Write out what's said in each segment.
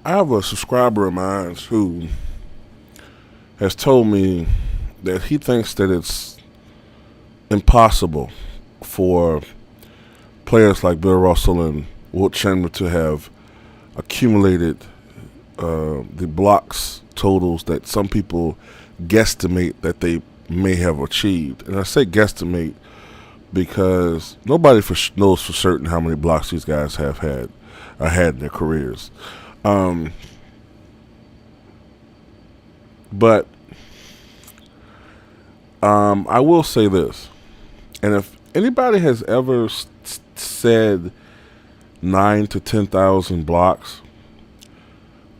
I have a subscriber of mine who has told me that he thinks that it's impossible for players like Bill Russell and Wilt Chamberlain to have accumulated the blocks totals that some people guesstimate that they may have achieved. And I say guesstimate because nobody knows for certain how many blocks these guys have had in their careers. Um, but I will say this, and if anybody has ever said 9 to 10,000 blocks,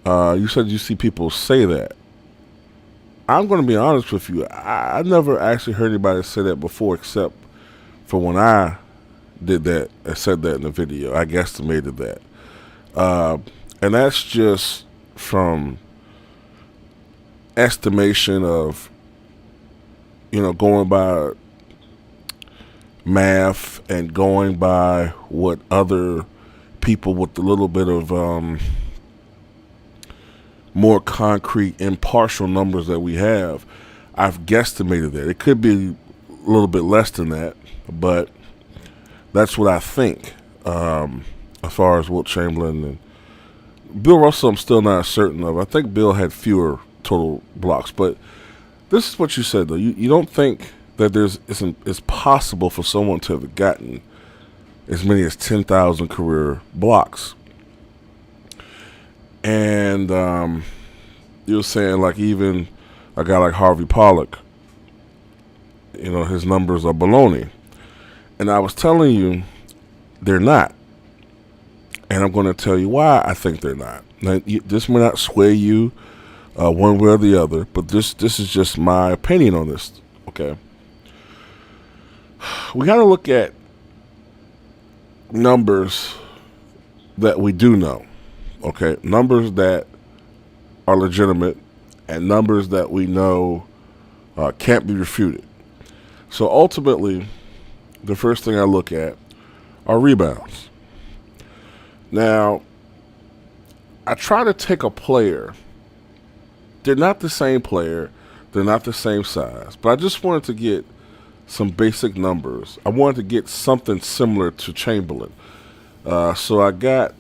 you said you see people say that. I'm going to be honest with you. I never actually heard anybody say that before, except for when I did that. I said that in the video. I guesstimated that, and that's just from estimation of going by math and going by what other people with a little bit of more concrete impartial numbers that we have. I've guesstimated that. It could be a little bit less than that, but that's what I think. As far as Wilt Chamberlain and Bill Russell, I'm still not certain of. I think Bill had fewer total blocks, but this is what you said though. You don't think that it's possible for someone to have gotten as many as 10,000 career blocks. And you're saying like even a guy like Harvey Pollack, his numbers are baloney. And I was telling you they're not. And I'm going to tell you why I think they're not. Now, this may not sway you one way or the other, but this is just my opinion on this. Okay, we got to look at numbers that we do know. Okay, numbers that are legitimate and numbers that we know can't be refuted. So ultimately, the first thing I look at are rebounds. Now, I try to take a player. They're not the same player. They're not the same size. But I just wanted to get some basic numbers. I wanted to get something similar to Chamberlain. So I got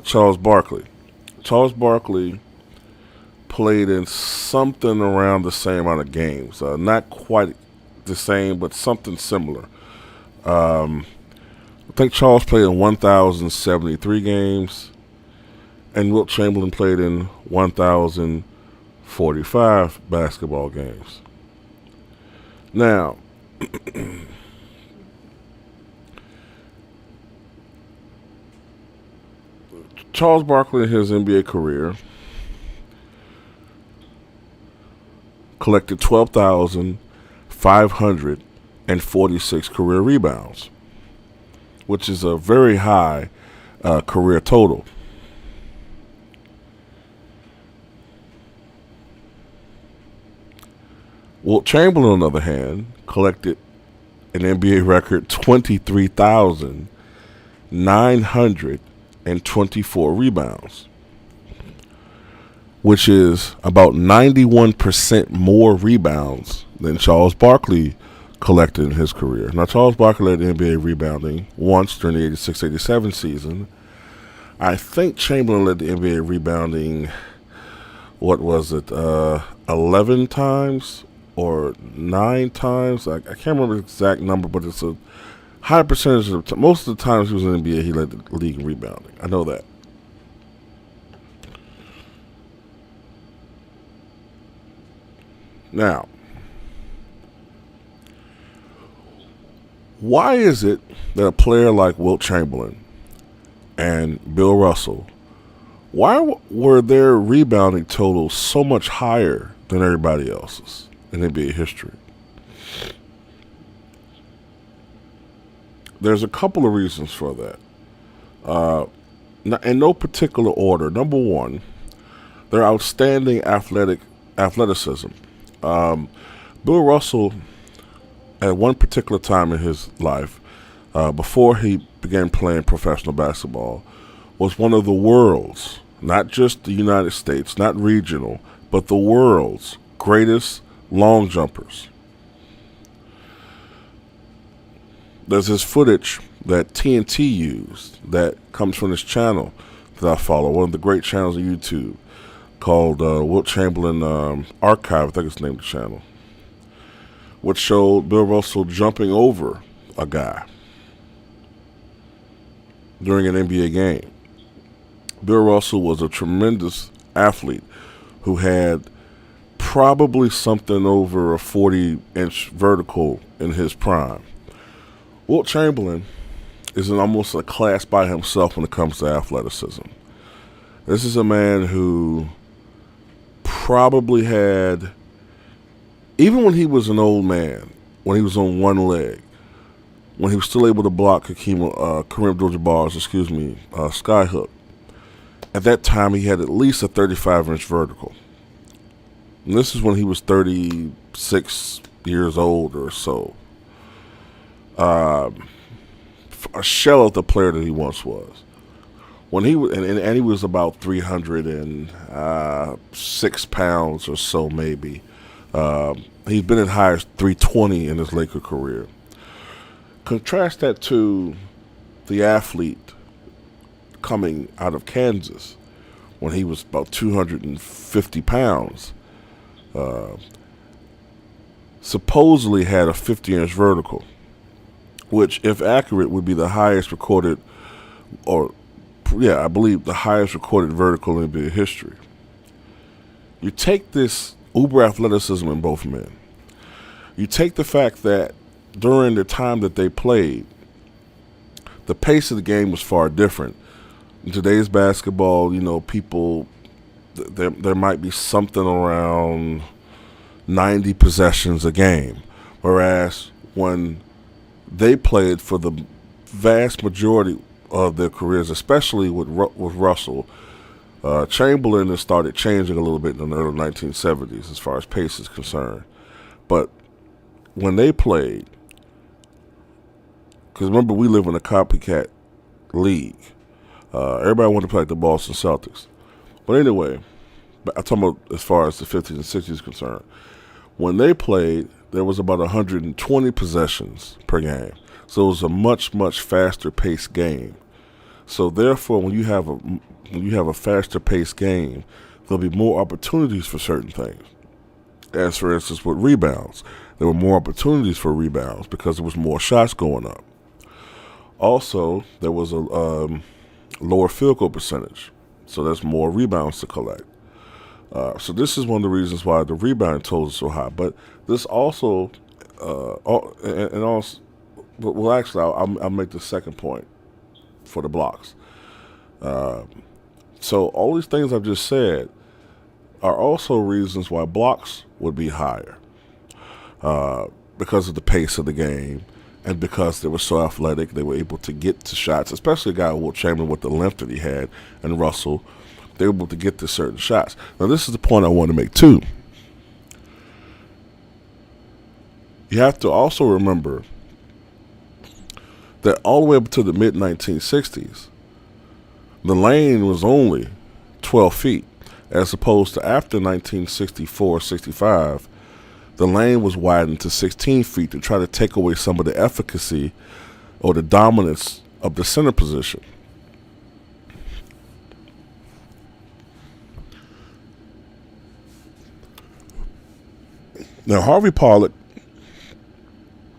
Charles Barkley. Charles Barkley played in something around the same amount of games. Not quite the same, but something similar. I think Charles played in 1,073 games, and Wilt Chamberlain played in 1,045 basketball games. Now, Charles Barkley in his NBA career collected 12,546 career rebounds, which is a very high career total. Wilt Chamberlain, on the other hand, collected an NBA record 23,924 rebounds, which is about 91% more rebounds than Charles Barkley collected in his career. Now, Charles Barkley led the NBA rebounding once during the 86-87 season. I think Chamberlain led the NBA rebounding, 11 times or 9 times? I can't remember the exact number, but it's a high percentage of most of the times he was in the NBA, he led the league in rebounding. I know that. Now, why is it that a player like Wilt Chamberlain and Bill Russell, why were their rebounding totals so much higher than everybody else's in NBA history? There's a couple of reasons for that. In no particular order. Number one, their outstanding athleticism. Bill Russell, at one particular time in his life, before he began playing professional basketball, was one of the world's, not just the United States, not regional, but the world's greatest long jumpers. There's this footage that TNT used that comes from this channel that I follow, one of the great channels on YouTube called Wilt Chamberlain Archive, I think it's named the channel, which showed Bill Russell jumping over a guy during an NBA game. Bill Russell was a tremendous athlete who had probably something over a 40-inch vertical in his prime. Wilt Chamberlain is in almost a class by himself when it comes to athleticism. This is a man who probably had, even when he was an old man, when he was on one leg, when he was still able to block Kareem Abdul-Jabbar's, skyhook, at that time he had at least a 35-inch vertical. And this is when he was 36 years old or so. A shell of the player that he once was. When he was, and he was about 306 pounds or so, maybe. He's been as high as 320 in his Laker career. Contrast that to the athlete coming out of Kansas when he was about 250 pounds. Supposedly had a 50-inch vertical, which, if accurate, would be the highest recorded, I believe the highest recorded vertical in NBA history. You take this uber athleticism in both men. You take the fact that during the time that they played, the pace of the game was far different. In today's basketball, people, there might be something around 90 possessions a game, whereas when they played for the vast majority of their careers, especially with Russell, Chamberlain has started changing a little bit in the early 1970s as far as pace is concerned. But when they played, because remember, we live in a copycat league. Everybody wanted to play like the Boston Celtics. But anyway, I'm talking about as far as the 50s and 60s is concerned. When they played, there was about 120 possessions per game. So it was a much, much faster paced game. So therefore, when you have a faster paced game, there'll be more opportunities for certain things. As for instance, with rebounds, there were more opportunities for rebounds because there was more shots going up. Also, there was a lower field goal percentage, so there's more rebounds to collect. So this is one of the reasons why the rebound totals are so high. But this also, I'll make the second point for the blocks. So all these things I've just said are also reasons why blocks would be higher, because of the pace of the game and because they were so athletic. They were able to get to shots, especially a guy like Wilt Chamberlain with the length that he had, and Russell. They were able to get to certain shots. Now, this is the point I want to make, too. You have to also remember that all the way up to the mid-1960s, the lane was only 12 feet, as opposed to after 1964-65, the lane was widened to 16 feet to try to take away some of the efficacy or the dominance of the center position. Now, Harvey Pollack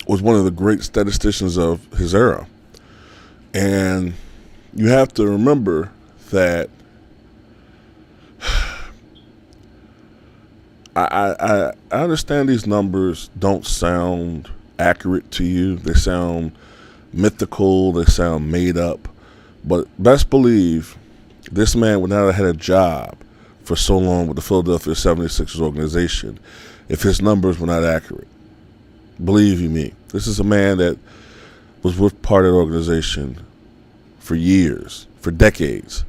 was one of the great statisticians of his era. And you have to remember that I understand these numbers don't sound accurate to you. They sound mythical. They sound made up. But best believe this man would not have had a job for so long with the Philadelphia 76ers organization if his numbers were not accurate. Believe you me, this is a man that was with part of the organization for years, for decades.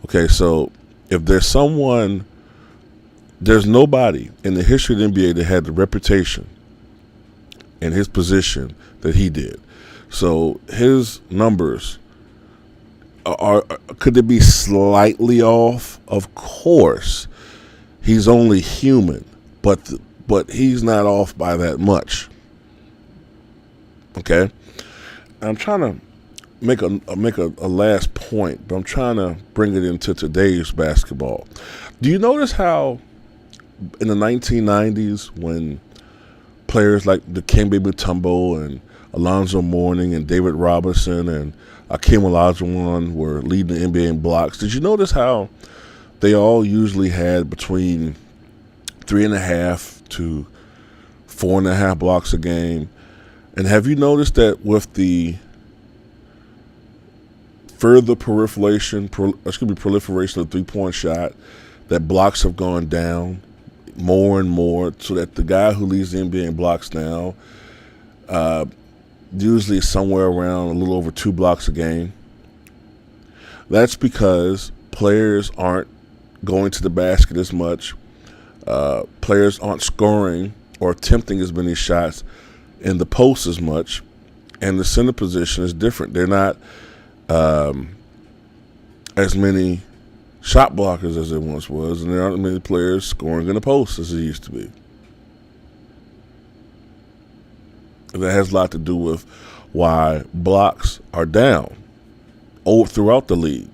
Okay, so if there's nobody in the history of the NBA that had the reputation in his position that he did. So his numbers could it be slightly off? Of course. He's only human, but he's not off by that much. Okay? I'm trying to make a last point, but I'm trying to bring it into today's basketball. Do you notice how in the 1990s when players like Dikembe Mutombo and Alonzo Mourning and David Robinson and Akeem Olajuwon were leading the NBA in blocks, did you notice how they all usually had between 3.5 to 4.5 blocks a game? And have you noticed that with the further proliferation of the three-point shot, that blocks have gone down more and more, so that the guy who leads the NBA in blocks now usually is somewhere around a little over 2 blocks a game? That's because players aren't going to the basket as much. Players aren't scoring or attempting as many shots in the post as much, and the center position is different. They're not as many shot blockers as there once was, and there aren't many players scoring in the post as there used to be. And that has a lot to do with why blocks are down throughout the league.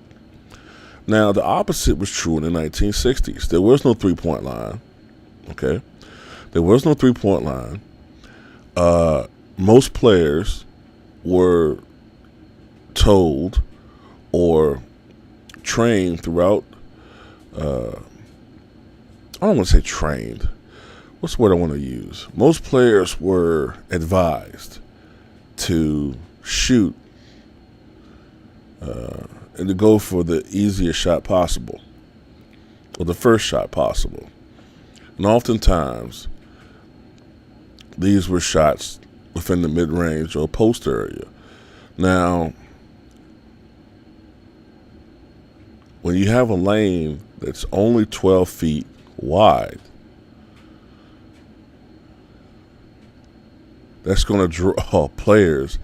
Now, the opposite was true in the 1960s. There was no three-point line. Okay? There was no three-point line. Most players were told or trained throughout, I don't want to say trained. What's the word I want to use? Most players were advised to shoot and to go for the easiest shot possible, or the first shot possible. And oftentimes, these were shots within the mid-range or post area. Now, when you have a lane that's only 12 feet wide, that's going to draw players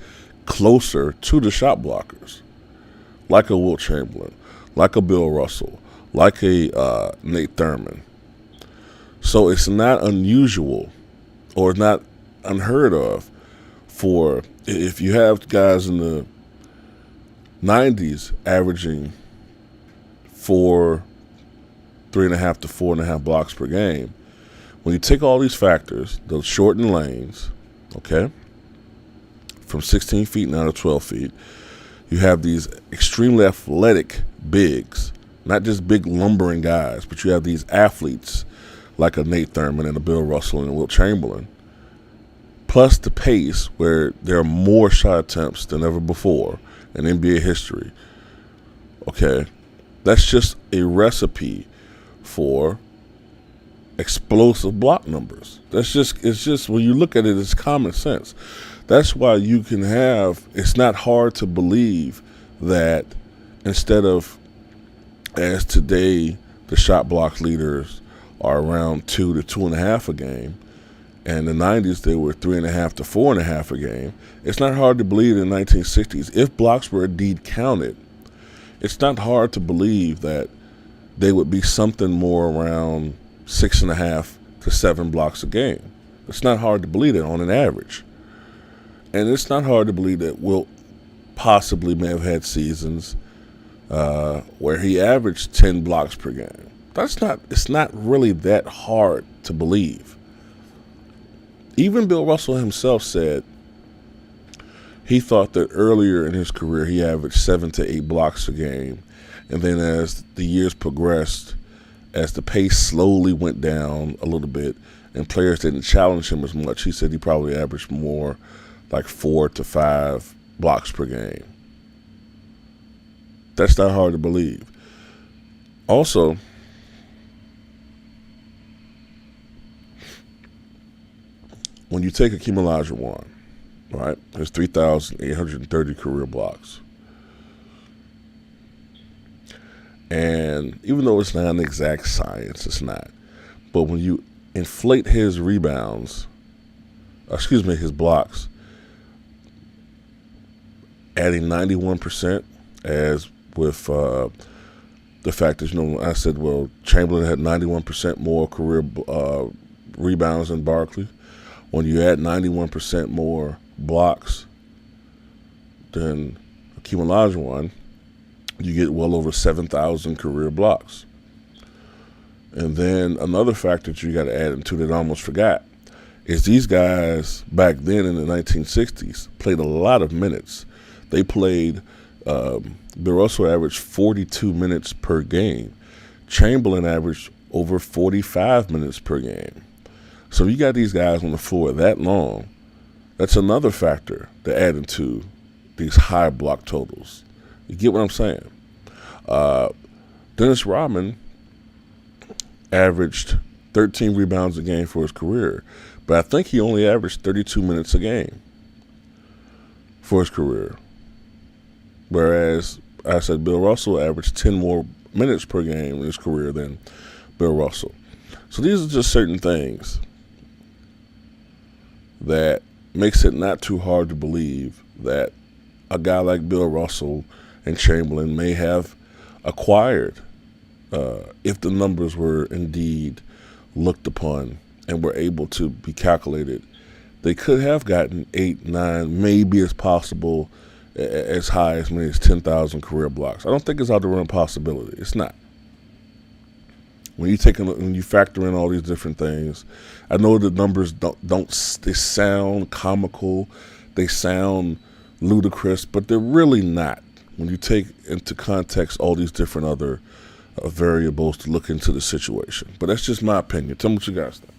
closer to the shot blockers, like a Wilt Chamberlain, like a Bill Russell, like a Nate Thurman. So it's not unusual or not unheard of for, if you have guys in the 90s averaging 3.5 to 4.5 blocks per game, when you take all these factors, those shortened lanes, okay, from 16 feet now to 12 feet, you have these extremely athletic bigs, not just big lumbering guys, but you have these athletes like a Nate Thurman and a Bill Russell and a Wilt Chamberlain, plus the pace where there are more shot attempts than ever before in NBA history. Okay, that's just a recipe for explosive block numbers. It's just when you look at it, it's common sense. That's why you can have, it's not hard to believe that instead of, as today, the shot block leaders are around 2 to 2.5 a game, and in the 90s they were 3.5 to 4.5 a game. It's not hard to believe in the 1960s, if blocks were indeed counted, it's not hard to believe that they would be something more around 6.5 to 7 blocks a game. It's not hard to believe that on an average. And it's not hard to believe that Wilt possibly may have had seasons where he averaged 10 blocks per game. It's not really that hard to believe. Even Bill Russell himself said he thought that earlier in his career he averaged 7 to 8 blocks a game. And then as the years progressed, as the pace slowly went down a little bit and players didn't challenge him as much, he said he probably averaged more like 4 to 5 blocks per game. That's not hard to believe. Also, when you take Akeem Olajuwon, right, there's 3,830 career blocks. And even though it's not an exact science, it's not. But when you inflate his his blocks, adding 91% as with the fact that, I said, well, Chamberlain had 91% more career rebounds than Barkley. When you add 91% more blocks than Hakeem Olajuwon, you get well over 7,000 career blocks. And then another factor that you got to add into that I almost forgot is these guys back then in the 1960s played a lot of minutes. They played, Bill Russell averaged 42 minutes per game. Chamberlain averaged over 45 minutes per game. So you got these guys on the floor that long. That's another factor to add into these high block totals. You get what I'm saying? Dennis Rodman averaged 13 rebounds a game for his career, but I think he only averaged 32 minutes a game for his career. Whereas I said Bill Russell averaged 10 more minutes per game in his career than Bill Russell. So these are just certain things that makes it not too hard to believe that a guy like Bill Russell and Chamberlain may have acquired, if the numbers were indeed looked upon and were able to be calculated, they could have gotten 8, 9, maybe as possible as high as many as 10,000 career blocks. I don't think it's out of the realm of possibility. It's not. When you factor in all these different things, I know the numbers don't they sound comical, they sound ludicrous, but they're really not. When you take into context all these different other variables to look into the situation. But that's just my opinion. Tell me what you guys think.